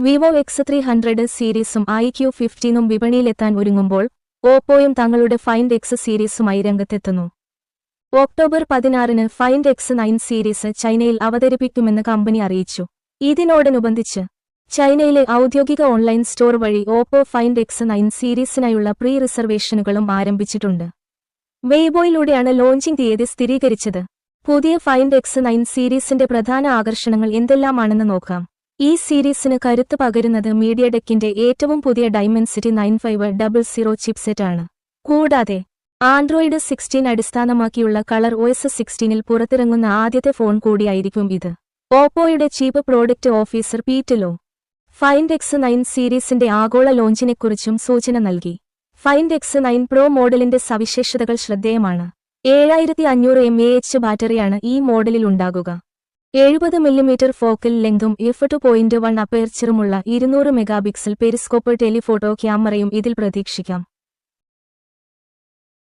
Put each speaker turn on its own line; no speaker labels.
Vivo X300 സീരീസും iQ15 വിപണിയിലെത്താൻ ഒരുങ്ങുമ്പോൾ ഓപ്പോയും തങ്ങളുടെ ഫൈൻഡ് X സീരീസുമായി രംഗത്തെത്തുന്നു. ഒക്ടോബർ 16-ന് ഫൈൻഡ് X9 സീരീസ് ചൈനയിൽ അവതരിപ്പിക്കുമെന്ന് കമ്പനി അറിയിച്ചു. ഇതിനോടനുബന്ധിച്ച് ചൈനയിലെ ഔദ്യോഗിക ഓൺലൈൻ സ്റ്റോർ വഴി ഓപ്പോ ഫൈൻഡ് X9 സീരീസിനായുള്ള പ്രീ റിസർവേഷനുകളും ആരംഭിച്ചിട്ടുണ്ട്. വെയ്ബോയിലൂടെയാണ് ലോഞ്ചിംഗ് തീയതി സ്ഥിരീകരിച്ചത്. പുതിയ ഫൈൻഡ് X9 സീരീസിന്റെ പ്രധാന ആകർഷണങ്ങൾ എന്തെല്ലാമാണെന്ന് നോക്കാം. ഈ സീരീസിന് കരുത്ത് പകരുന്നത് മീഡിയടെക്കിന്റെ ഏറ്റവും പുതിയ ഡൈമെൻസിറ്റി 9500 ചിപ്സെറ്റ് ആണ്. കൂടാതെ ആൻഡ്രോയിഡ് 16 അടിസ്ഥാനമാക്കിയുള്ള കളർ OS 16-ൽ പുറത്തിറങ്ങുന്ന ആദ്യത്തെ ഫോൺ കൂടിയായിരിക്കും ഇത്. ഓപ്പോയുടെ chief product officer Pete Lau Find X9 സീരീസിന്റെ ആഗോള ലോഞ്ചിനെക്കുറിച്ചും സൂചന നൽകി. ഫൈൻഡ് X9 പ്രോ മോഡലിന്റെ സവിശേഷതകൾ ശ്രദ്ധേയമാണ്. 7500 mAh ബാറ്ററിയാണ് ഈ മോഡലിൽ ഉണ്ടാകുക. 70 mm ഫോക്കൽ ലെങ്തും f2.1 അപ്പേർച്ചറുമുള്ള 200 മെഗാപിക്സൽ പെരിസ്കോപ്പ് ടെലിഫോട്ടോ ക്യാമറയും ഇതിൽ പ്രതീക്ഷിക്കാം.